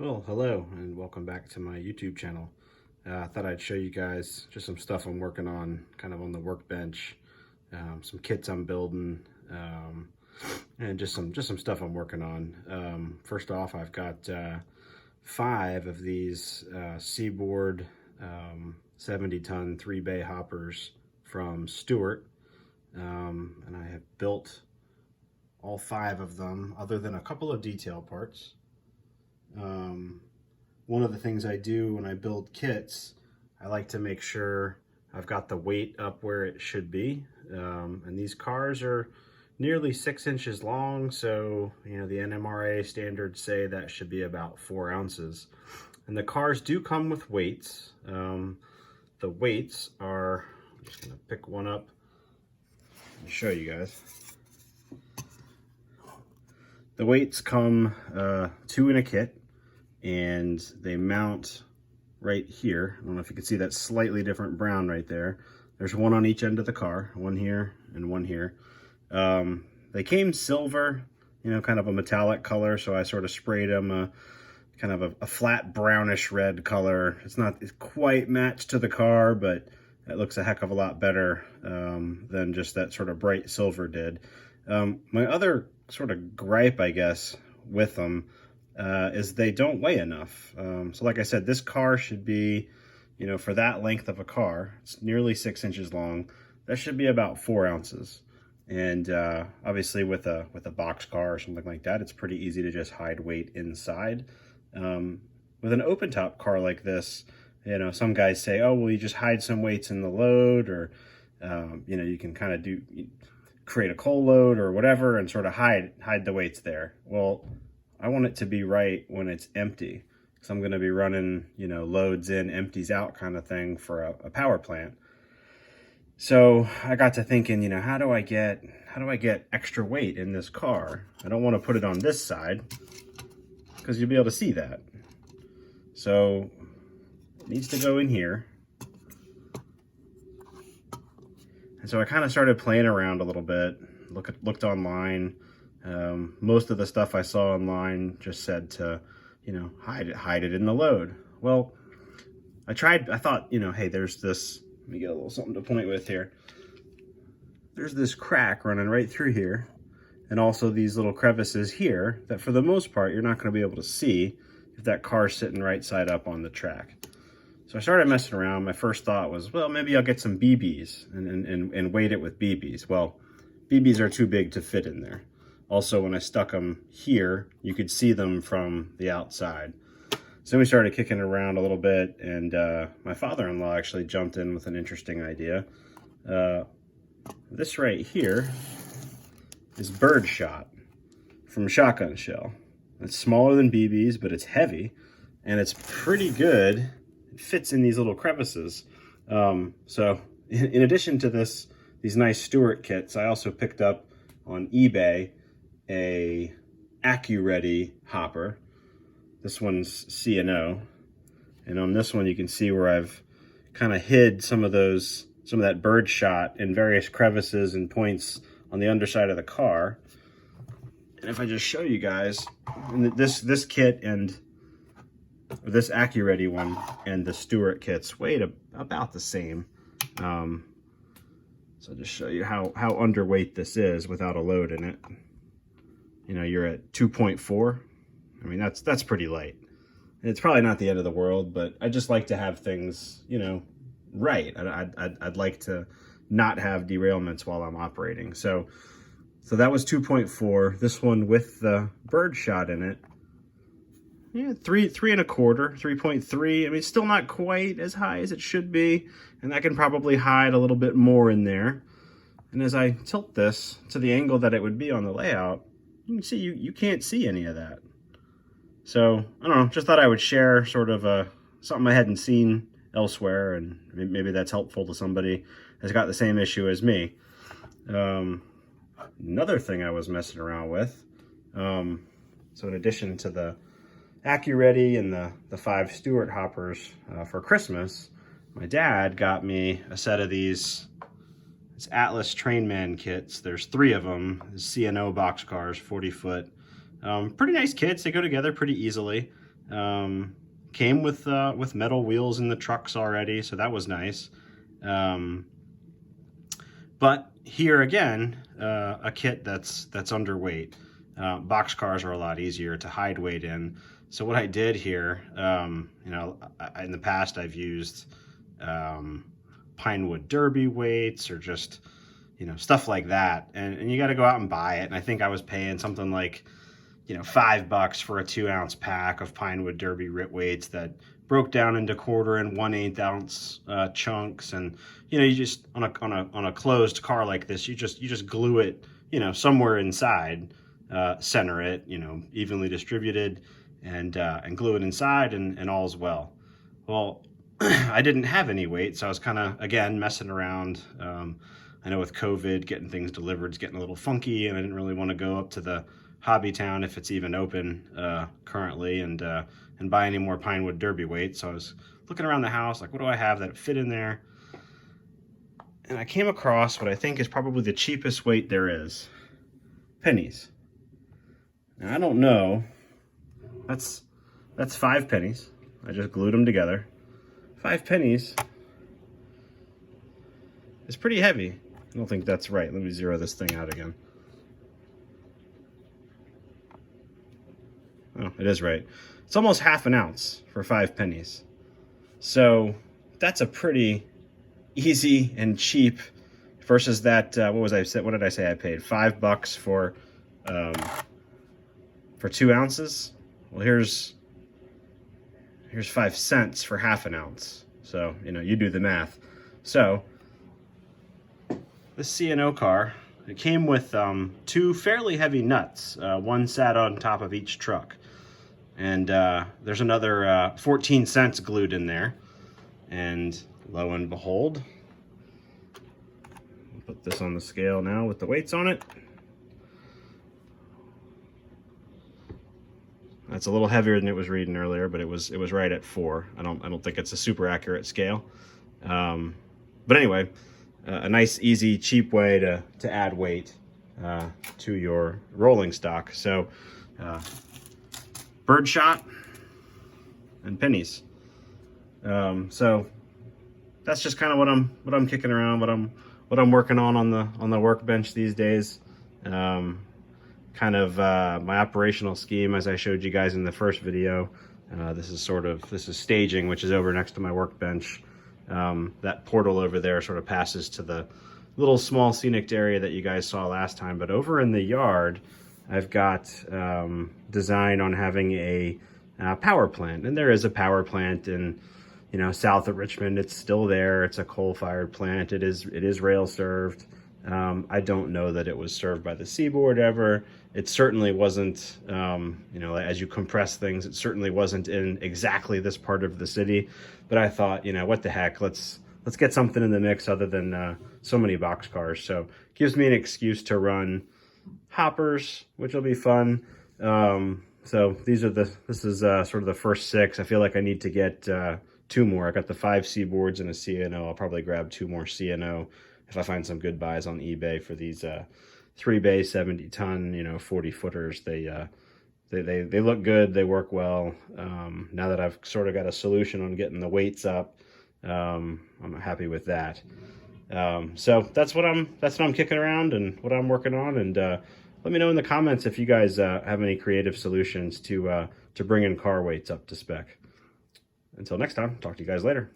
Well, hello and welcome back to my YouTube channel. I thought I'd show you guys just some stuff I'm working on, kind of on the workbench, some kits I'm building, and just some stuff I'm working on. First off, I've got 5 of these Seaboard 70-ton 3-bay hoppers from Stewart, and I have built all 5 of them, other than a couple of detail parts. One of the things I do when I build kits, I like to make sure I've got the weight up where it should be. And these cars are nearly 6 inches long, so the NMRA standards say that should be about 4 ounces. And the cars do come with weights. The weights are, I'm just gonna pick one up and show you guys. The weights come 2 in a kit, and they mount right here. I don't know if you can see that slightly different brown right there. There's one on each end of the car, one here and one here. They came silver, kind of a metallic color, so I sort of sprayed them kind of a flat brownish red color. It's not quite matched to the car, but it looks a heck of a lot better than just that sort of bright silver did. My other sort of gripe, I guess, with them is they don't weigh enough. So like I said, this car should be, for that length of a car, it's nearly 6 inches long. That should be about 4 ounces. And obviously with a Boxcar or something like that, it's pretty easy to just hide weight inside. With an open top car like this, some guys say, oh, well, you just hide some weights in the load, or, you can kind of create a coal load or whatever and sort of hide the weights there. Well, I want it to be right when it's empty, because I'm going to be running, loads in, empties out kind of thing for a power plant. So I got to thinking, how do I get extra weight in this car? I don't want to put it on this side, because you'll be able to see that. So it needs to go in here. And so I kind of started playing around a little bit, looked online. Most of the stuff I saw online just said to, hide it in the load. Well, I thought, hey, there's this, let me get a little something to point with here. There's this crack running right through here, and also these little crevices here that for the most part, you're not going to be able to see if that car's sitting right side up on the track. So I started messing around. My first thought was, well, maybe I'll get some BBs and weight it with BBs. Well, BBs are too big to fit in there. Also, when I stuck them here, you could see them from the outside. So then we started kicking around a little bit, and my father-in-law actually jumped in with an interesting idea. This right here is birdshot from Shotgun Shell. It's smaller than BBs, but it's heavy, and it's pretty good. It fits in these little crevices. So in addition to these nice Stewart kits, I also picked up on eBay a AccuReady hopper. This one's C&O, and on this one you can see where I've kind of hid some of that bird shot in various crevices and points on the underside of the car. And if I just show you guys, this kit and this AccuReady one and the Stewart kits weighed about the same. So I'll just show you how underweight this is without a load in it. You're at 2.4. I mean, that's pretty light. And it's probably not the end of the world, but I just like to have things, right. I'd like to not have derailments while I'm operating. So that was 2.4. This one with the bird shot in it, yeah, 3.25, 3.3. I mean, still not quite as high as it should be, and I can probably hide a little bit more in there. And as I tilt this to the angle that it would be on the layout, you can see you can't see any of that. So I don't know, just thought I would share sort of something I hadn't seen elsewhere, and maybe that's helpful to somebody that's got the same issue as me. Another thing I was messing around with, so in addition to the AccuReady and the 5 Stewart hoppers for Christmas, my dad got me a set of these Atlas Trainman kits. There's 3 of them, C&O Boxcars, 40 foot. Pretty nice kits. They go together pretty easily. Came with metal wheels in the trucks already, so that was nice. But here again, a kit that's underweight. Boxcars are a lot easier to hide weight in. So what I did here, you know, in the past I've used Pinewood Derby weights or just, you know, stuff like that. And you got to go out and buy it. And I think I was paying something like, you know, $5 for a 2-ounce pack of Pinewood Derby weights that broke down into 1/4 and 1/8 ounce chunks. And you know, you just on a closed car like this, you just glue it, you know, somewhere inside, center it, you know, evenly distributed, and glue it inside, and all's well. Well, I didn't have any weight, so I was kind of, again, messing around. I know with COVID, getting things delivered is getting a little funky, and I didn't really want to go up to the Hobby Town, if it's even open currently, and buy any more Pinewood Derby weights. So I was looking around the house, like, what do I have that fit in there? And I came across what I think is probably the cheapest weight there is. Pennies. Now, I don't know. That's 5 pennies. I just glued them together. 5 pennies is pretty heavy. I don't think that's right. Let me zero this thing out again. Oh, it is right. It's almost 1/2 ounce for 5 pennies. So that's a pretty easy and cheap versus that, what did I say I paid? $5 for 2 ounces. Well, here's 5 cents for 1/2 ounce. So, you know, you do the math. So this C&O car, it came with 2 fairly heavy nuts. One sat on top of each truck. And there's another 14 cents glued in there. And lo and behold, I'll put this on the scale now with the weights on it. That's a little heavier than it was reading earlier, but it was right at 4. I don't think it's a super accurate scale. But anyway, a nice, easy, cheap way to add weight to your rolling stock. So birdshot and pennies. So that's just kind of what I'm kicking around, what I'm working on the workbench these days. Kind of my operational scheme, as I showed you guys in the first video. This is staging, which is over next to my workbench. That portal over there sort of passes to the little small scenic area that you guys saw last time. But over in the yard, I've got design on having a power plant, and there is a power plant in, you know, south of Richmond. It's still there. It's a coal-fired plant. It is rail served. I don't know that it was served by the seaboard ever. It certainly wasn't, you know, as you compress things, it certainly wasn't in exactly this part of the city. But I thought, you know, what the heck, let's get something in the mix other than so many boxcars. So it gives me an excuse to run hoppers, which will be fun. So this is sort of the first 6. I feel like I need to get 2 more. I got the 5 seaboards and a C&O. I'll probably grab 2 more C&O if I find some good buys on eBay for these 3-bay 70-ton, you know, 40-footers. They look good. They work well. Now that I've sort of got a solution on getting the weights up, I'm happy with that. So that's what I'm kicking around and what I'm working on. And let me know in the comments if you guys have any creative solutions to bring in car weights up to spec. Until next time, talk to you guys later.